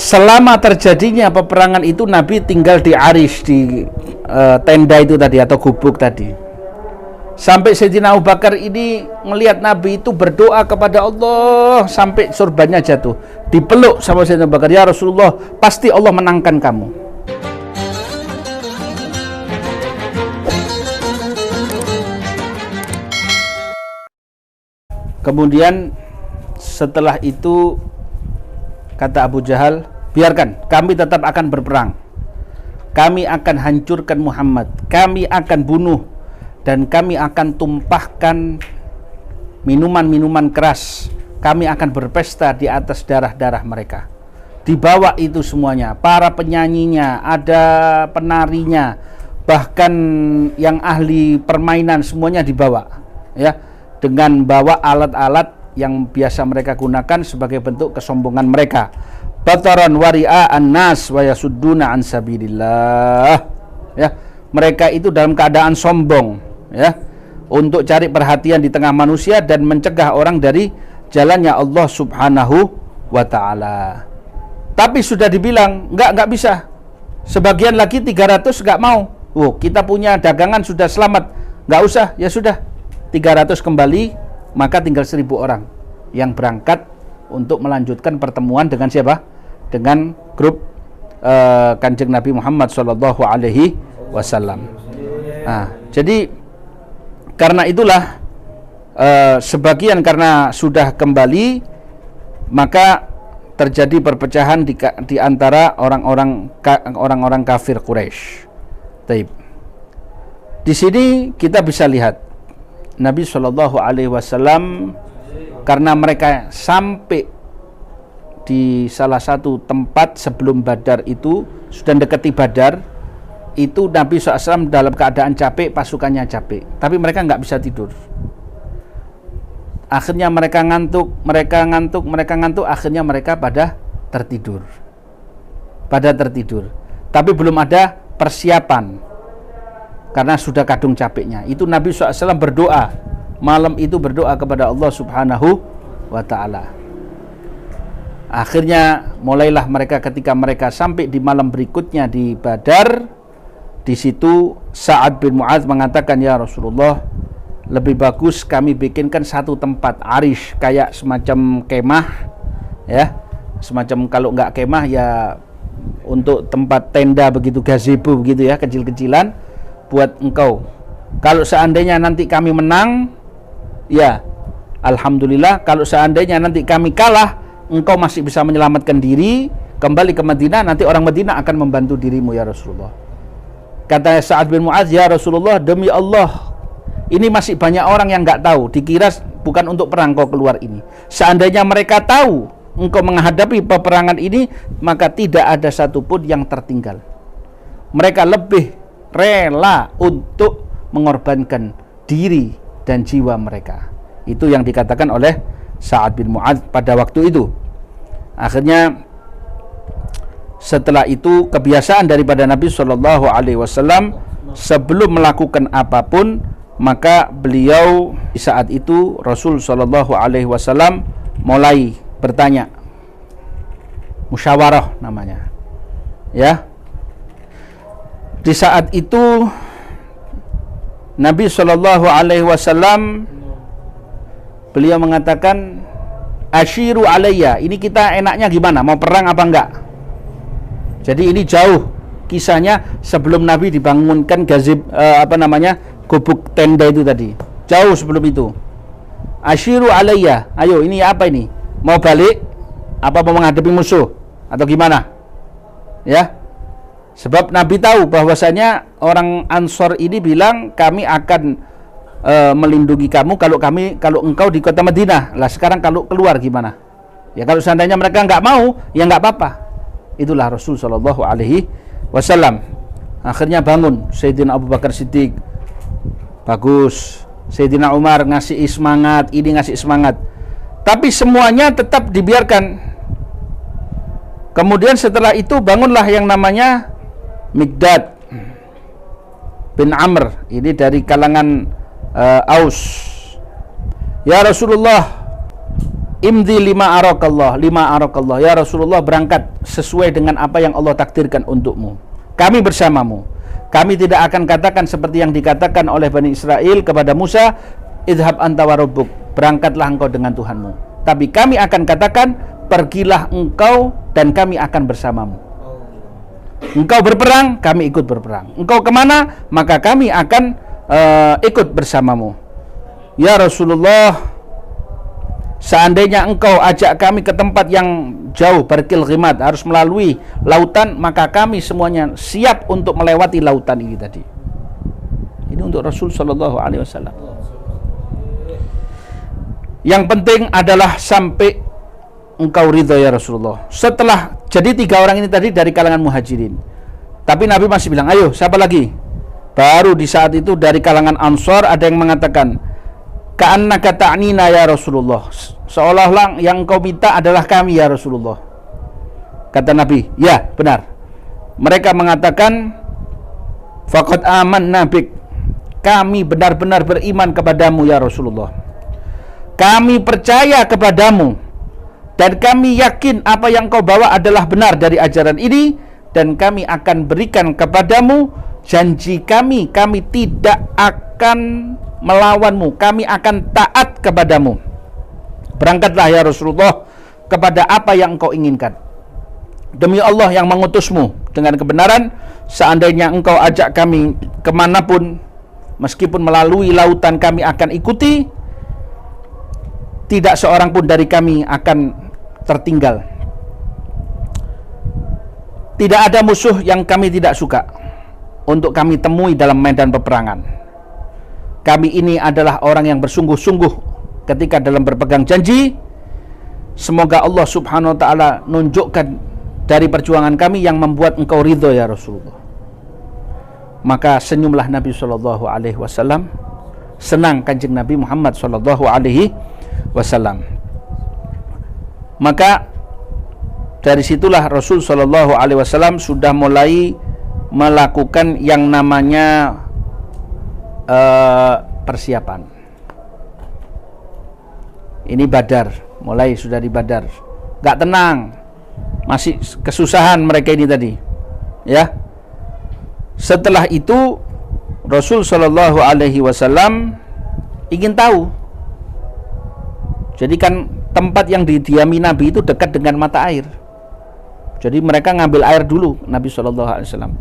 selama terjadinya peperangan itu Nabi tinggal di Arish, di tenda itu tadi atau gubuk tadi. Sampai Sayyidina Abu Bakar ini melihat Nabi itu berdoa kepada Allah sampai sorbannya jatuh. Dipeluk sama Sayyidina Abu Bakar, ya Rasulullah, pasti Allah menangkan kamu. Kemudian setelah itu kata Abu Jahal, biarkan, kami tetap akan berperang. Kami akan hancurkan Muhammad, kami akan bunuh, dan kami akan tumpahkan minuman-minuman keras. Kami akan berpesta di atas darah-darah mereka. Dibawa itu semuanya, para penyanyinya, ada penarinya, bahkan yang ahli permainan semuanya dibawa, ya, dengan bawa alat-alat yang biasa mereka gunakan sebagai bentuk kesombongan mereka. Bataran wari'a'an nas wa yasudduna an sabilillah. Ya, mereka itu dalam keadaan sombong, ya, untuk cari perhatian di tengah manusia dan mencegah orang dari jalannya Allah Subhanahu wa taala. Tapi sudah dibilang, enggak bisa. Sebagian lagi 300 enggak mau. Oh, kita punya dagangan sudah selamat. Enggak usah, ya sudah. 300 kembali, maka tinggal 1000 orang yang berangkat untuk melanjutkan pertemuan dengan siapa? Dengan grup Kanjeng Nabi Muhammad sallallahu alaihi wasallam. Nah, jadi karena itulah sebagian karena sudah kembali, maka terjadi perpecahan di antara orang-orang kafir Quraisy. Taib. Di sini kita bisa lihat Nabi Shallallahu Alaihi Wasallam, karena mereka sampai di salah satu tempat sebelum Badar itu, sudah dekati Badar itu, Nabi SAW dalam keadaan capek, pasukannya capek, tapi mereka nggak bisa tidur. Akhirnya mereka ngantuk, akhirnya mereka pada tertidur. Tapi belum ada persiapan karena sudah kadung capeknya. Itu Nabi SAW berdoa, malam itu berdoa kepada Allah Subhanahu wa ta'ala. Akhirnya mulailah mereka, ketika mereka sampai di malam berikutnya di Badar, di situ Sa'ad bin Mu'adz mengatakan, ya Rasulullah, lebih bagus kami bikinkan satu tempat Arish, kayak semacam kemah, ya, semacam, kalau nggak kemah ya untuk tempat tenda begitu, gazebo begitu ya, kecil-kecilan buat engkau. Kalau seandainya nanti kami menang, ya alhamdulillah. Kalau seandainya nanti kami kalah, engkau masih bisa menyelamatkan diri, kembali ke Madinah, nanti orang Madinah akan membantu dirimu ya Rasulullah. Kata Sa'ad bin Mu'adz, ya Rasulullah, demi Allah, ini masih banyak orang yang nggak tahu, dikira bukan untuk perang kau keluar ini. Seandainya mereka tahu engkau menghadapi peperangan ini, maka tidak ada satupun yang tertinggal. Mereka lebih rela untuk mengorbankan diri dan jiwa mereka. Itu yang dikatakan oleh Sa'ad bin Mu'adz pada waktu itu. Akhirnya setelah itu kebiasaan daripada Nabi Shallallahu Alaihi Wasallam, sebelum melakukan apapun, maka beliau di saat itu Rasul Shallallahu Alaihi Wasallam mulai bertanya, musyawarah namanya, ya. Di saat itu Nabi Shallallahu Alaihi Wasallam beliau mengatakan, asyiru alayya, ini kita enaknya gimana, mau perang apa enggak? Jadi ini jauh kisahnya sebelum Nabi dibangunkan gubuk tenda itu tadi, jauh sebelum itu. Asyiru alayya, ayo ini apa ini, mau balik apa mau menghadapi musuh atau gimana, ya. Sebab Nabi tahu bahwasanya orang Ansor ini bilang, kami akan melindungi kamu kalau engkau di kota Madinah. Lah sekarang kalau keluar gimana? Ya kalau seandainya mereka nggak mau, ya nggak apa-apa. Itulah Rasul Shallallahu Alaihi Wasallam. Akhirnya bangun Sayyidina Abu Bakar Siddiq, bagus. Sayyidina Umar ngasih semangat, ini ngasih semangat. Tapi semuanya tetap dibiarkan. Kemudian setelah itu bangunlah yang namanya Miqdad bin Amr, ini dari kalangan Aus. Ya Rasulullah, imdi lima arakallah, ya Rasulullah, berangkat sesuai dengan apa yang Allah takdirkan untukmu, kami bersamamu. Kami tidak akan katakan seperti yang dikatakan oleh Bani Israel kepada Musa, idhab anta wa rabbuk, berangkatlah engkau dengan Tuhanmu. Tapi kami akan katakan, pergilah engkau dan kami akan bersamamu. Engkau berperang, kami ikut berperang. Engkau kemana, maka kami akan ikut bersamamu. Ya Rasulullah, seandainya engkau ajak kami ke tempat yang jauh, barkil ghimat, harus melalui lautan, maka kami semuanya siap untuk melewati lautan ini tadi. Ini untuk Rasul sallallahu alaihi wasallam. Yang penting adalah sampai engkau ridho ya Rasulullah. Setelah, jadi 3 orang ini tadi dari kalangan muhajirin, tapi Nabi masih bilang, ayo siapa lagi? Baru di saat itu dari kalangan Ansor ada yang mengatakan, ka'annaka ta'nina ya Rasulullah, seolah-olah yang kau minta adalah kami ya Rasulullah. Kata Nabi, ya benar. Mereka mengatakan, faqad amanna bik, kami benar-benar beriman kepadamu ya Rasulullah. Kami percaya kepadamu dan kami yakin apa yang kau bawa adalah benar dari ajaran ini, dan kami akan berikan kepadamu janji kami tidak akan melawanmu, kami akan taat kepadamu. Berangkatlah ya Rasulullah kepada apa yang engkau inginkan. Demi Allah yang mengutusmu dengan kebenaran, seandainya engkau ajak kami kemanapun, meskipun melalui lautan, kami akan ikuti. Tidak seorang pun dari kami akan tertinggal. Tidak ada musuh yang kami tidak suka untuk kami temui dalam medan peperangan. Kami ini adalah orang yang bersungguh-sungguh ketika dalam berpegang janji. Semoga Allah subhanahu wa ta'ala nunjukkan dari perjuangan kami yang membuat engkau ridho ya Rasulullah. Maka senyumlah Nabi sallallahu alaihi wasallam. Senang Kanjeng Nabi Muhammad sallallahu alaihi wasallam. Maka dari situlah Rasul sallallahu alaihi wasallam sudah mulai melakukan yang namanya persiapan. Ini Badar, mulai sudah di Badar. Gak tenang, masih kesusahan mereka ini tadi, ya. Setelah itu Rasul sallallahu alaihi wasallam ingin tahu. Jadi kan tempat yang didiami Nabi itu dekat dengan mata air. Jadi mereka ngambil air dulu Nabi sallallahu alaihi wasallam.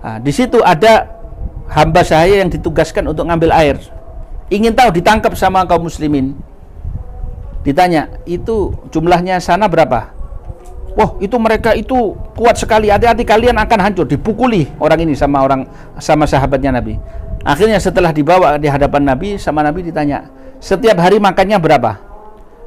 Nah, di situ ada hamba sahaya yang ditugaskan untuk ngambil air. Ingin tahu, ditangkap sama kaum muslimin. Ditanya, itu jumlahnya sana berapa? Wah, itu mereka itu kuat sekali, hati-hati kalian akan hancur. Dipukuli orang ini sama sahabatnya Nabi. Akhirnya setelah dibawa di hadapan Nabi, sama Nabi ditanya, setiap hari makannya berapa?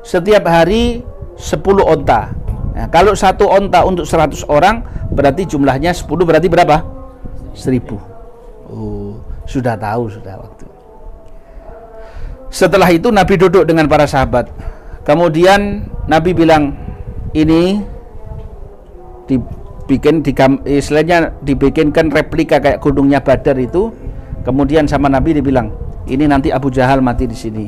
Setiap hari 10 onta. Nah, kalau 1 onta untuk 100 orang, berarti jumlahnya 10, berarti berapa? 1000. Oh, sudah tahu sudah waktu. Setelah itu Nabi duduk dengan para sahabat. Kemudian Nabi bilang, ini istilahnya dibikinkan replika kayak gunungnya Badar itu. Kemudian sama Nabi dibilang, ini nanti Abu Jahal mati di sini.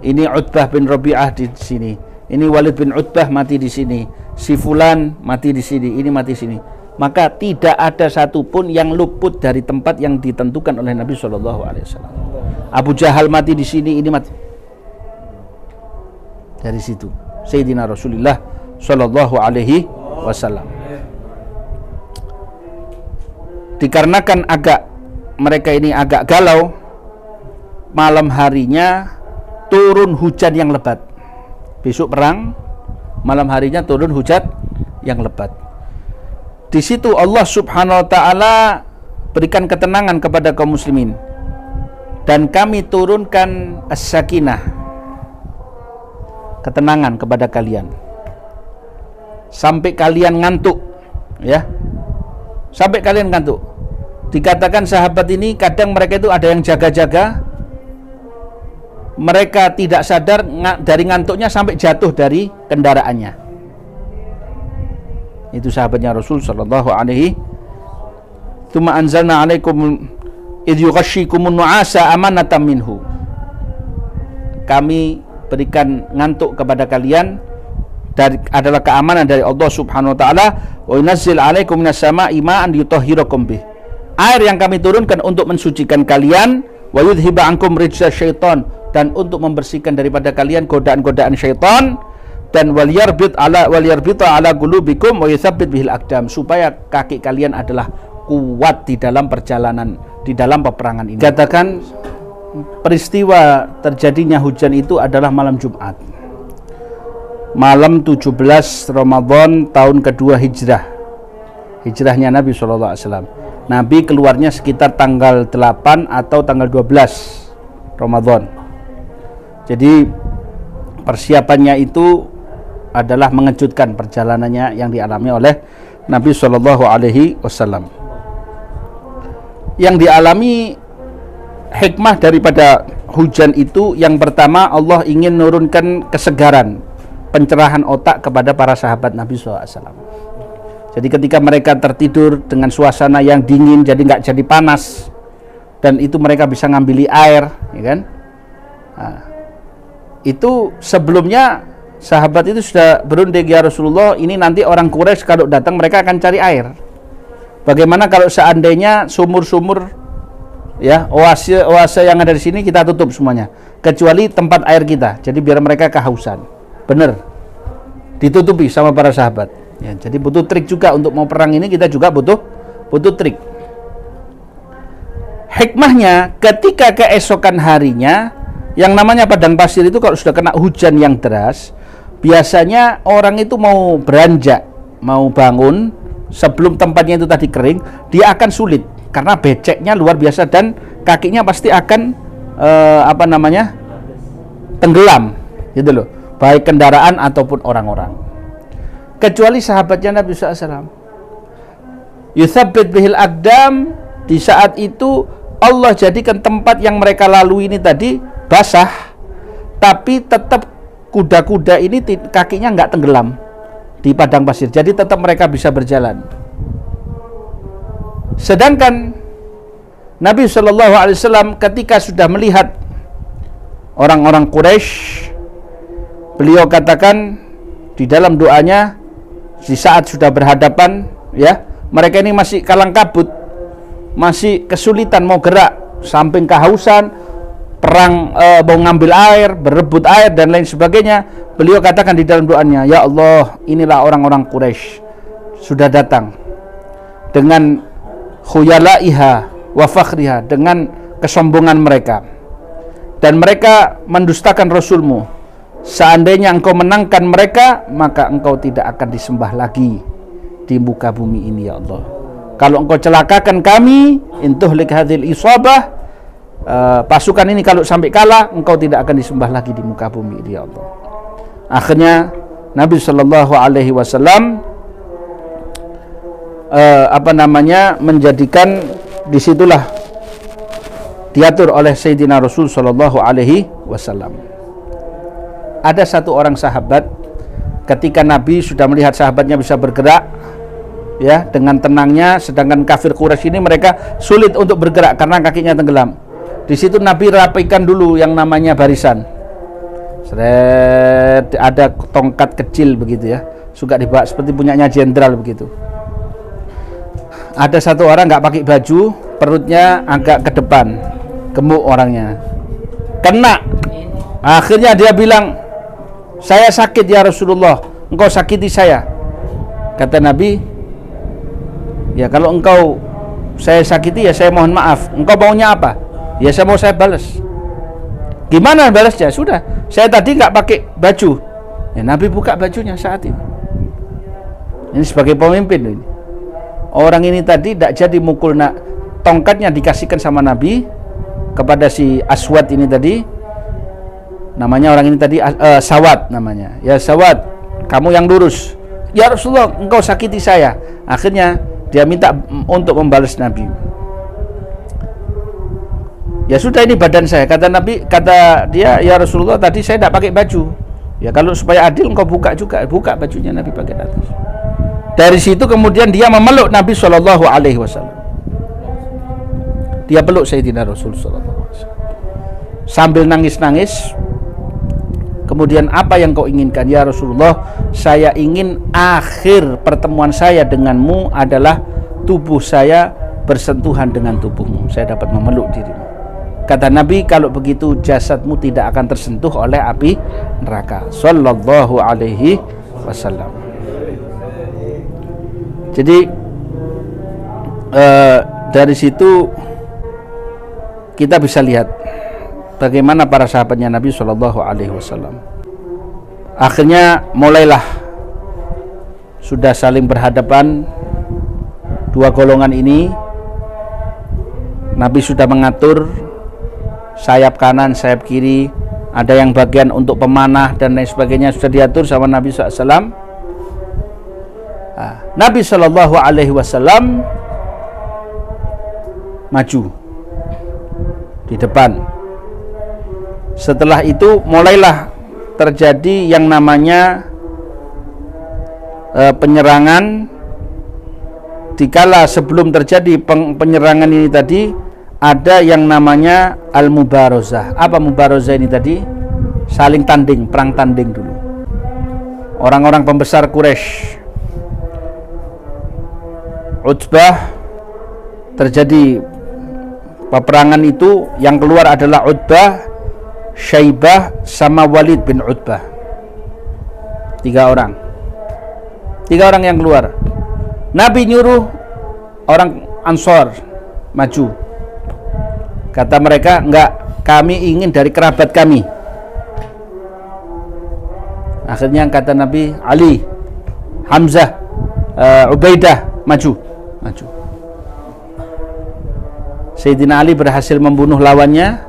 Ini Utbah bin Rabi'ah di sini. Ini Walid bin Utbah mati di sini. Si fulan mati di sini. Ini mati di sini. Maka tidak ada satupun yang luput dari tempat yang ditentukan oleh Nabi SAW. Abu Jahal mati di sini, ini mati. Dari situ Sayyidina Rasulullah Sallallahu Alaihi Wasallam. Dikarenakan mereka ini agak galau, malam harinya turun hujan yang lebat. Besok perang, malam harinya turun hujan yang lebat. Di situ Allah Subhanahu wa taala berikan ketenangan kepada kaum muslimin. Dan kami turunkan as-sakinah, ketenangan kepada kalian. Sampai kalian ngantuk, ya. Sampai kalian ngantuk. Dikatakan sahabat ini kadang mereka itu ada yang jaga-jaga. Mereka tidak sadar dari ngantuknya sampai jatuh dari kendaraannya. Itu sahabatnya Rasul sallallahu alaihi. Tsumma anzalna 'alaikum idh yughashshikumun nu'asa amanatan minhu. Kami berikan ngantuk kepada kalian adalah keamanan dari Allah Subhanahu wa taala. Wa yunazzil 'alaikum minas sama'i ma'an yutahhirukum bih. Air yang kami turunkan untuk mensucikan kalian, wa yudhiba 'ankum rijza syaitan, dan untuk membersihkan daripada kalian godaan-godaan syaitan, dan waliyarbita ala qulubikum wa yutsabbit bihil aqdam, supaya kaki kalian adalah kuat di dalam perjalanan, di dalam peperangan ini. Katakan peristiwa terjadinya hujan itu adalah malam Jumat, malam 17 Ramadan tahun kedua hijrahnya Nabi SAW. Nabi keluarnya sekitar tanggal 8 atau tanggal 12 Ramadan. Jadi persiapannya itu adalah mengejutkan, perjalanannya yang dialami oleh Nabi SAW. Yang dialami hikmah daripada hujan itu, yang pertama Allah ingin menurunkan kesegaran, pencerahan otak kepada para sahabat Nabi SAW. Jadi ketika mereka tertidur dengan suasana yang dingin, jadi nggak jadi panas, dan itu mereka bisa ngambil air, ya kan? Nah, itu sebelumnya sahabat itu sudah berunding, ya Rasulullah, ini nanti orang Quraisy kalau datang mereka akan cari air. Bagaimana kalau seandainya sumur-sumur, ya, oase yang ada di sini kita tutup semuanya, kecuali tempat air kita. Jadi biar mereka kehausan. Benar, ditutupi sama para sahabat. Ya, jadi butuh trik juga untuk mau perang ini, kita juga butuh trik. Hikmahnya, ketika keesokan harinya, yang namanya padang pasir itu kalau sudah kena hujan yang deras, biasanya orang itu mau beranjak, mau bangun sebelum tempatnya itu tadi kering, dia akan sulit karena beceknya luar biasa dan kakinya pasti akan tenggelam, gitu loh, baik kendaraan ataupun orang-orang. Kecuali sahabatnya Nabi SAW, yutsabbit bihil aqdam, di saat itu Allah jadikan tempat yang mereka lalui ini tadi basah, tapi tetap kuda-kuda ini kakinya nggak tenggelam di padang pasir, jadi tetap mereka bisa berjalan. Sedangkan Nabi SAW ketika sudah melihat orang-orang Quraisy, beliau katakan di dalam doanya, di saat sudah berhadapan, ya, mereka ini masih kalang kabut, masih kesulitan mau gerak, samping kehausan, perang, mau ngambil air, berebut air dan lain sebagainya. Beliau katakan di dalam doanya, ya Allah, inilah orang-orang Quraisy sudah datang dengan khuyalaiha wa fakhriha, dengan kesombongan mereka, dan mereka mendustakan Rasulmu. Seandainya engkau menangkan mereka, maka engkau tidak akan disembah lagi di muka bumi ini, ya Allah. Kalau engkau celakakan kami, intuhlik hadhil isabah, pasukan ini kalau sampai kalah, engkau tidak akan disembah lagi di muka bumi ini, ya Allah. Akhirnya Nabi SAW menjadikan, disitulah diatur oleh Sayyidina Rasul SAW. Ada satu orang sahabat, ketika Nabi sudah melihat sahabatnya bisa bergerak, ya, dengan tenangnya, sedangkan kafir Quraisy ini mereka sulit untuk bergerak karena kakinya tenggelam. Di situ Nabi rapikan dulu yang namanya barisan. Seret, ada tongkat kecil begitu, ya, suka dibawa seperti punyanya jenderal begitu. Ada satu orang nggak pakai baju, perutnya agak ke depan, gemuk orangnya, kena. Akhirnya dia bilang, saya sakit ya Rasulullah, engkau sakiti saya. Kata Nabi, ya kalau engkau saya sakiti, ya saya mohon maaf. Engkau maunya apa? Ya saya mau saya balas. Gimana balasnya? Sudah, saya tadi nggak pakai baju. Ya, Nabi buka bajunya saat itu. Ini sebagai pemimpin ini. Orang ini tadi tidak jadi mukul, tongkatnya dikasihkan sama Nabi kepada si Aswad ini tadi. Namanya orang ini tadi Sawad namanya. Ya Sawad, kamu yang lurus. Ya Rasulullah, engkau sakiti saya. Akhirnya dia minta untuk membalas Nabi. Ya sudah, ini badan saya. Kata Nabi, kata dia, ya Rasulullah, tadi saya tidak pakai baju. Ya kalau supaya adil engkau buka juga. Buka bajunya Nabi pakai atas. Dari situ kemudian dia memeluk Nabi SAW. Dia peluk Sayyidina Rasul SAW sambil nangis-nangis. Kemudian apa yang kau inginkan? Ya Rasulullah, saya ingin akhir pertemuan saya denganmu adalah tubuh saya bersentuhan dengan tubuhmu, saya dapat memeluk dirimu. Kata Nabi, kalau begitu jasadmu tidak akan tersentuh oleh api neraka. Sallallahu alaihi wasallam. Jadi dari situ kita bisa lihat bagaimana para sahabatnya Nabi Shallallahu Alaihi Wasallam. Akhirnya mulailah sudah saling berhadapan dua golongan ini. Nabi sudah mengatur sayap kanan, sayap kiri, ada yang bagian untuk pemanah dan lain sebagainya sudah diatur sama Nabi SAW. Nabi Shallallahu Alaihi Wasallam maju di depan. Setelah itu mulailah terjadi yang namanya penyerangan. Dikala sebelum terjadi penyerangan ini tadi, ada yang namanya al-mubarazah. Apa mubarazah ini tadi? Saling tanding, perang tanding dulu. Orang-orang pembesar Quraisy, Utbah, terjadi peperangan itu. Yang keluar adalah Utbah, Syaibah, sama Walid bin Utbah. Tiga orang yang keluar. Nabi nyuruh orang Ansor maju. Kata mereka, enggak, kami ingin dari kerabat kami. Akhirnya kata Nabi, Ali, Hamzah, Ubaidah, maju. Sayyidina Ali berhasil membunuh lawannya,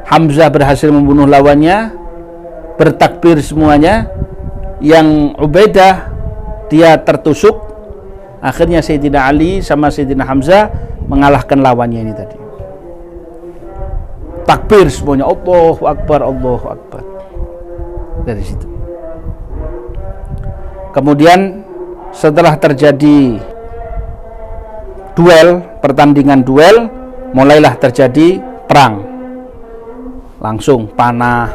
Hamzah berhasil membunuh lawannya, bertakbir semuanya. Yang Ubaidah dia tertusuk. Akhirnya Sayyidina Ali sama Sayyidina Hamzah mengalahkan lawannya ini tadi. Takbir semuanya, Allahu Akbar, Allahu Akbar. Dari situ. Kemudian setelah terjadi pertandingan duel, mulailah terjadi perang. Langsung panah,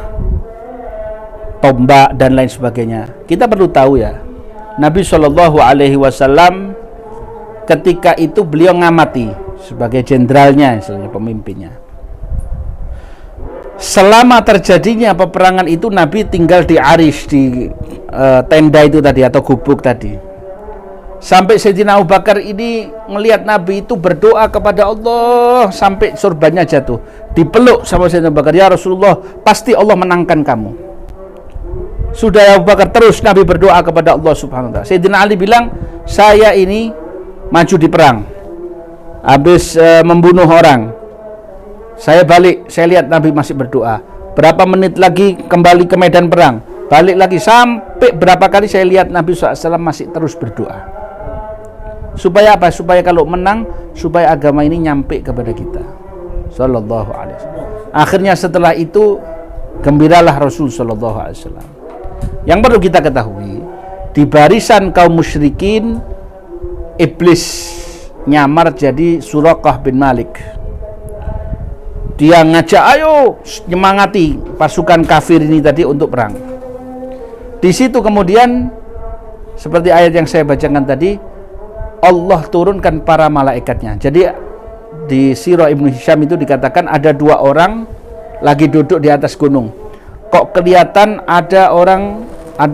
tombak dan lain sebagainya. Kita perlu tahu ya, Nabi Shallallahu Alaihi Wasallam ketika itu beliau ngamati sebagai jenderalnya, istilahnya pemimpinnya. Selama terjadinya peperangan itu, Nabi tinggal di Arish, di tenda itu tadi atau gubuk tadi. Sampai Sayyidina Abu Bakar ini melihat Nabi itu berdoa kepada Allah sampai sorbannya jatuh. Dipeluk sama Sayyidina Abu Bakar, ya Rasulullah, pasti Allah menangkan kamu. Sudah Abu Bakar, terus Nabi berdoa kepada Allah Subhanahu wa ta'ala. Sayyidina Ali bilang, saya ini maju di perang, habis membunuh orang, saya balik, saya lihat Nabi masih berdoa. Berapa menit lagi kembali ke medan perang, balik lagi, sampai berapa kali saya lihat Nabi SAW masih terus berdoa. Supaya apa? Supaya kalau menang, supaya agama ini nyampe kepada kita. Sallallahu alaihi wasallam. Akhirnya setelah itu gembiralah Rasul sallallahu alaihi wasallam. Yang perlu kita ketahui, di barisan kaum musyrikin, iblis nyamar jadi Suraqah bin Malik. Dia ngajak, ayo nyemangati pasukan kafir ini tadi untuk perang. Di situ kemudian seperti ayat yang saya bacakan tadi, Allah turunkan para malaikatnya. Jadi di Sirah Ibnu Hisham itu dikatakan ada dua orang lagi duduk di atas gunung. Kok kelihatan ada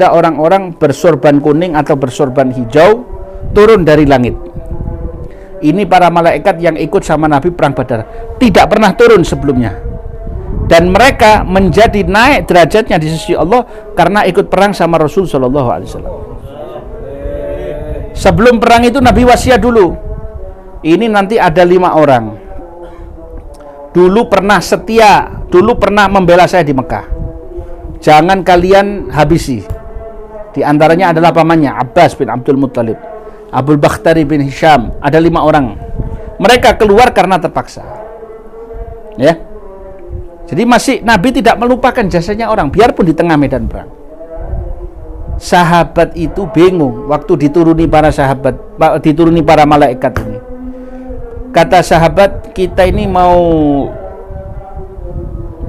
orang-orang bersorban kuning atau bersorban hijau turun dari langit. Ini para malaikat yang ikut sama Nabi perang Badar, tidak pernah turun sebelumnya. Dan mereka menjadi naik derajatnya di sisi Allah karena ikut perang sama Rasul sallallahu alaihi wasallam. Sebelum perang itu Nabi wasiat dulu. Ini nanti ada 5 orang. Dulu pernah setia, dulu pernah membela saya di Mekah. Jangan kalian habisi. Di antaranya adalah pamannya Abbas bin Abdul Muttalib, Abul Bakhtari bin Hisham. Ada 5 orang. Mereka keluar karena terpaksa. Ya. Jadi masih Nabi tidak melupakan jasanya orang, biarpun di tengah medan perang. Sahabat itu bingung waktu dituruni para malaikat ini. Kata sahabat, kita ini mau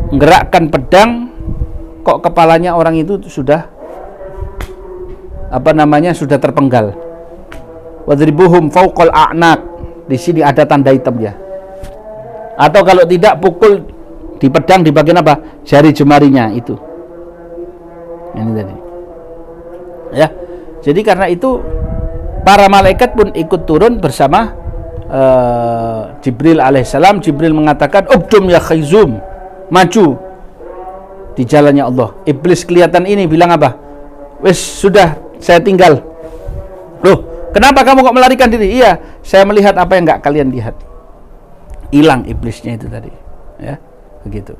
gerakkan pedang kok kepalanya orang itu sudah sudah terpenggal. Wadribuhum fauqal a'naq. Di sini ada tanda hitam ya. Atau kalau tidak, pukul di pedang di bagian apa? Jari jemarinya itu. Ini tadi. Ya. Jadi karena itu para malaikat pun ikut turun bersama Jibril alaihissalam. Jibril mengatakan, "Ubdum ya Khayzum." Maju di jalannya Allah. Iblis kelihatan ini bilang apa? Wes sudah, saya tinggal. Loh, kenapa kamu kok melarikan diri? Iya, saya melihat apa yang enggak kalian lihat. Hilang iblisnya itu tadi. Ya, begitu.